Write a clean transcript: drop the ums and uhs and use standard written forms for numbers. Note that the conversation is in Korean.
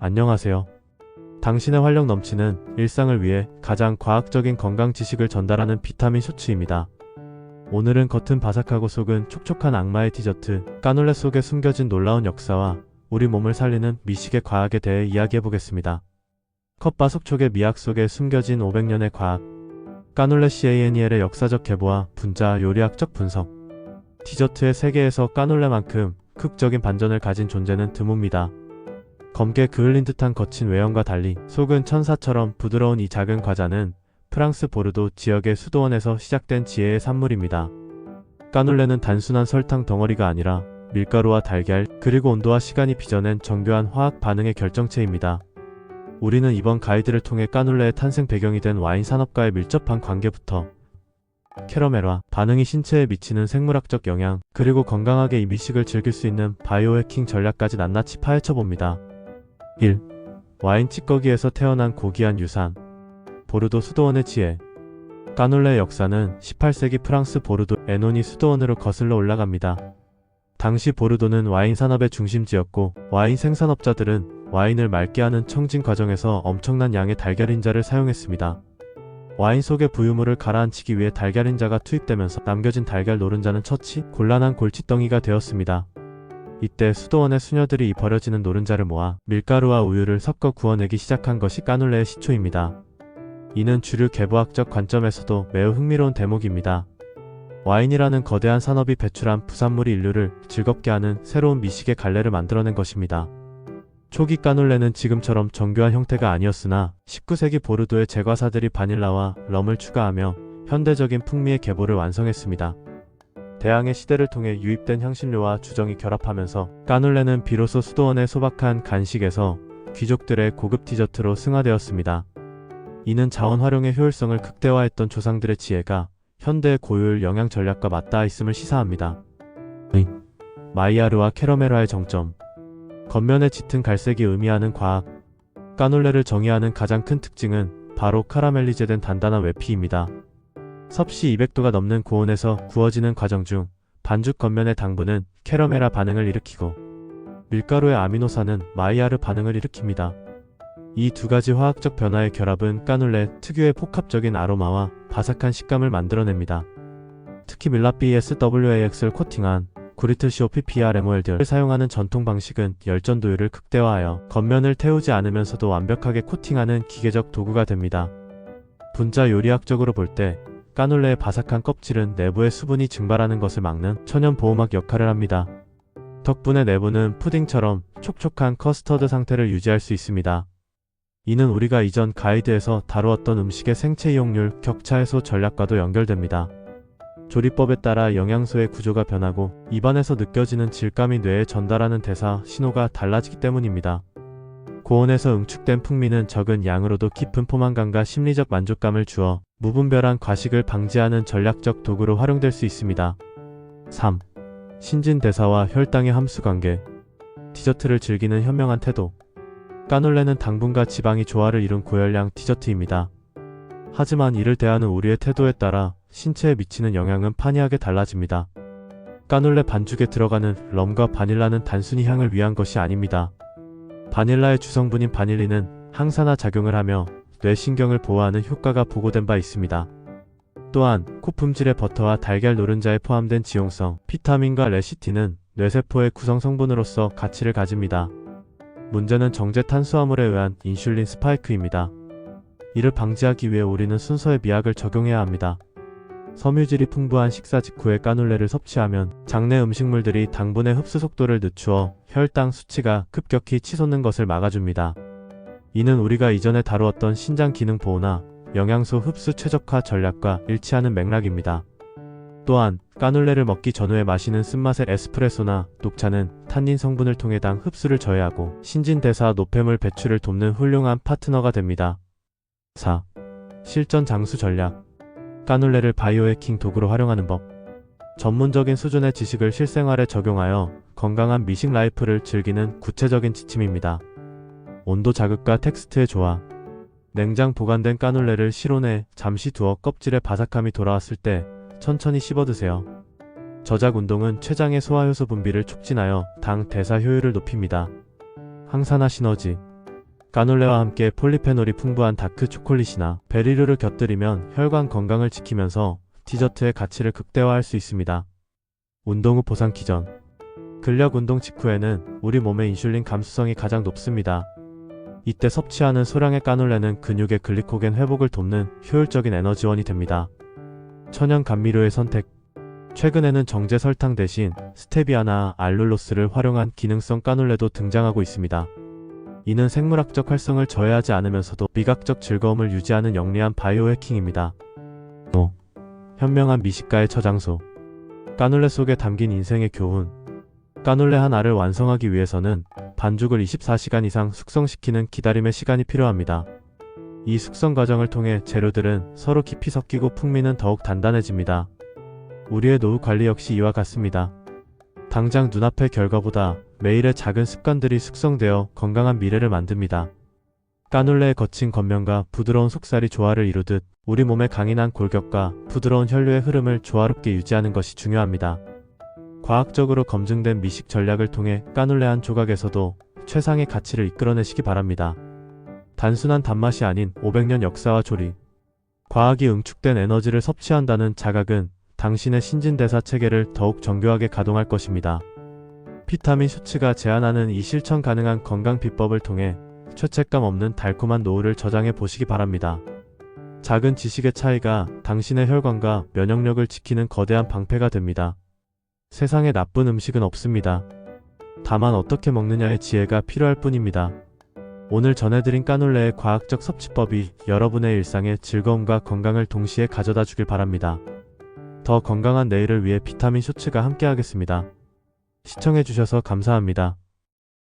안녕하세요. 당신의 활력 넘치는 일상을 위해 가장 과학적인 건강 지식을 전달하는 비타민 쇼츠입니다. 오늘은 겉은 바삭하고 속은 촉촉한 악마의 디저트, 까눌레 속에 숨겨진 놀라운 역사와 우리 몸을 살리는 미식의 과학에 대해 이야기해보겠습니다. 컵바속촉의 미학 속에 숨겨진 500년의 과학, 까눌레 CANEL의 역사적 계보와 분자 요리학적 분석. 디저트의 세계에서 까눌레만큼 극적인 반전을 가진 존재는 드뭅니다. 검게 그을린 듯한 거친 외형과 달리 속은 천사처럼 부드러운 이 작은 과자는 프랑스 보르도 지역의 수도원에서 시작된 지혜의 산물입니다. 까눌레는 단순한 설탕 덩어리가 아니라 밀가루와 달걀, 그리고 온도와 시간이 빚어낸 정교한 화학 반응의 결정체입니다. 우리는 이번 가이드를 통해 까눌레의 탄생 배경이 된 와인 산업과의 밀접한 관계부터 캐러멜화, 반응이 신체에 미치는 생물학적 영향, 그리고 건강하게 이 미식을 즐길 수 있는 바이오해킹 전략까지 낱낱이 파헤쳐봅니다. 1. 와인 찌꺼기에서 태어난 고귀한 유산. 보르도 수도원의 지혜. 까눌레의 역사는 18세기 프랑스 보르도 에논이 수도원으로 거슬러 올라갑니다. 당시 보르도는 와인 산업의 중심지였고 와인 생산업자들은 와인을 맑게 하는 청진 과정에서 엄청난 양의 달걀인자를 사용했습니다. 와인 속의 부유물을 가라앉히기 위해 달걀인자가 투입되면서 남겨진 달걀 노른자는 처치 곤란한 골칫덩이가 되었습니다. 이때 수도원의 수녀들이 이 버려지는 노른자를 모아 밀가루와 우유를 섞어 구워내기 시작한 것이 까눌레의 시초입니다. 이는 주류 계보학적 관점에서도 매우 흥미로운 대목입니다. 와인이라는 거대한 산업이 배출한 부산물이 인류를 즐겁게 하는 새로운 미식의 갈래를 만들어낸 것입니다. 초기 까눌레는 지금처럼 정교한 형태가 아니었으나 19세기 보르도의 제과사들이 바닐라와 럼을 추가하며 현대적인 풍미의 계보를 완성했습니다. 대항해 시대를 통해 유입된 향신료와 주정이 결합하면서 까눌레는 비로소 수도원의 소박한 간식에서 귀족들의 고급 디저트로 승화되었습니다. 이는 자원 활용의 효율성을 극대화했던 조상들의 지혜가 현대의 고효율 영양 전략과 맞닿아 있음을 시사합니다. 마이야르와 캐러멜화의 정점. 겉면에 짙은 갈색이 의미하는 과학. 까눌레를 정의하는 가장 큰 특징은 바로 카라멜리제된 단단한 외피입니다. 섭씨 200도가 넘는 고온에서 구워지는 과정 중 반죽 겉면의 당분은 캐러멜화 반응을 일으키고 밀가루의 아미노산은 마이야르 반응을 일으킵니다. 이 두 가지 화학적 변화의 결합은 까눌레 특유의 복합적인 아로마와 바삭한 식감을 만들어냅니다. 특히 밀랍BSWAX를 코팅한 구리틀시오 PPRMOLD를 사용하는 전통 방식은 열전 도율을 극대화하여 겉면을 태우지 않으면서도 완벽하게 코팅하는 기계적 도구가 됩니다. 분자 요리학적으로 볼 때 까눌레의 바삭한 껍질은 내부의 수분이 증발하는 것을 막는 천연 보호막 역할을 합니다. 덕분에 내부는 푸딩처럼 촉촉한 커스터드 상태를 유지할 수 있습니다. 이는 우리가 이전 가이드에서 다루었던 음식의 생체 이용률 격차 해소 전략과도 연결됩니다. 조리법에 따라 영양소의 구조가 변하고 입안에서 느껴지는 질감이 뇌에 전달하는 대사 신호가 달라지기 때문입니다. 고온에서 응축된 풍미는 적은 양으로도 깊은 포만감과 심리적 만족감을 주어 무분별한 과식을 방지하는 전략적 도구로 활용될 수 있습니다. 3. 신진대사와 혈당의 함수관계. 디저트를 즐기는 현명한 태도. 까눌레는 당분과 지방이 조화를 이룬 고열량 디저트입니다. 하지만 이를 대하는 우리의 태도에 따라 신체에 미치는 영향은 판이하게 달라집니다. 까눌레 반죽에 들어가는 럼과 바닐라는 단순히 향을 위한 것이 아닙니다. 바닐라의 주성분인 바닐린은 항산화 작용을 하며 뇌신경을 보호하는 효과가 보고된 바 있습니다. 또한 고품질의 버터와 달걀 노른자에 포함된 지용성, 비타민과 레시틴은 뇌세포의 구성 성분으로서 가치를 가집니다. 문제는 정제 탄수화물에 의한 인슐린 스파이크입니다. 이를 방지하기 위해 우리는 순서의 미학을 적용해야 합니다. 섬유질이 풍부한 식사 직후에 까눌레를 섭취하면 장내 음식물들이 당분의 흡수 속도를 늦추어 혈당 수치가 급격히 치솟는 것을 막아줍니다. 이는 우리가 이전에 다루었던 신장 기능 보호나 영양소 흡수 최적화 전략과 일치하는 맥락입니다. 또한 까눌레를 먹기 전후에 마시는 쓴맛의 에스프레소나 녹차는 탄닌 성분을 통해 당 흡수를 저해하고 신진대사 노폐물 배출을 돕는 훌륭한 파트너가 됩니다. 4. 실전 장수 전략. 까눌레를 바이오해킹 도구로 활용하는 법. 전문적인 수준의 지식을 실생활에 적용하여 건강한 미식 라이프를 즐기는 구체적인 지침입니다. 온도 자극과 텍스트의 조화. 냉장 보관된 까눌레를 실온에 잠시 두어 껍질의 바삭함이 돌아왔을 때 천천히 씹어드세요. 저작 운동은 췌장의 소화효소 분비를 촉진하여 당 대사 효율을 높입니다. 항산화 시너지. 까놀레와 함께 폴리페놀이 풍부한 다크 초콜릿이나 베리류를 곁들이면 혈관 건강을 지키면서 디저트의 가치를 극대화할 수 있습니다. 운동 후 보상 기전. 근력 운동 직후에는 우리 몸의 인슐린 감수성이 가장 높습니다. 이때 섭취하는 소량의 까놀레는 근육의 글리코겐 회복을 돕는 효율적인 에너지원이 됩니다. 천연 감미료의 선택. 최근에는 정제 설탕 대신 스테비아나 알룰로스를 활용한 기능성 까놀레도 등장하고 있습니다. 이는 생물학적 활성을 저해하지 않으면서도 미각적 즐거움을 유지하는 영리한 바이오 해킹입니다. 현명한 미식가의 처장소. 까놀레 속에 담긴 인생의 교훈. 까놀레 한 알을 완성하기 위해서는 반죽을 24시간 이상 숙성시키는 기다림의 시간이 필요합니다. 이 숙성 과정을 통해 재료들은 서로 깊이 섞이고 풍미는 더욱 단단해집니다. 우리의 노후 관리 역시 이와 같습니다. 당장 눈앞의 결과보다 매일의 작은 습관들이 숙성되어 건강한 미래를 만듭니다. 까놀레의 거친 겉면과 부드러운 속살이 조화를 이루듯 우리 몸의 강인한 골격과 부드러운 혈류의 흐름을 조화롭게 유지하는 것이 중요합니다. 과학적으로 검증된 미식 전략을 통해 까놀레 한 조각에서도 최상의 가치를 이끌어내시기 바랍니다. 단순한 단맛이 아닌 500년 역사와 조리. 과학이 응축된 에너지를 섭취한다는 자각은 당신의 신진대사 체계를 더욱 정교하게 가동할 것입니다. 비타민 슈츠가 제안하는 이 실천 가능한 건강 비법을 통해 죄책감 없는 달콤한 노후를 저장해 보시기 바랍니다. 작은 지식의 차이가 당신의 혈관과 면역력을 지키는 거대한 방패가 됩니다. 세상에 나쁜 음식은 없습니다. 다만 어떻게 먹느냐의 지혜가 필요할 뿐입니다. 오늘 전해드린 까놀레의 과학적 섭취법이 여러분의 일상에 즐거움과 건강을 동시에 가져다 주길 바랍니다. 더 건강한 내일을 위해 비타민 쇼츠가 함께하겠습니다. 시청해주셔서 감사합니다.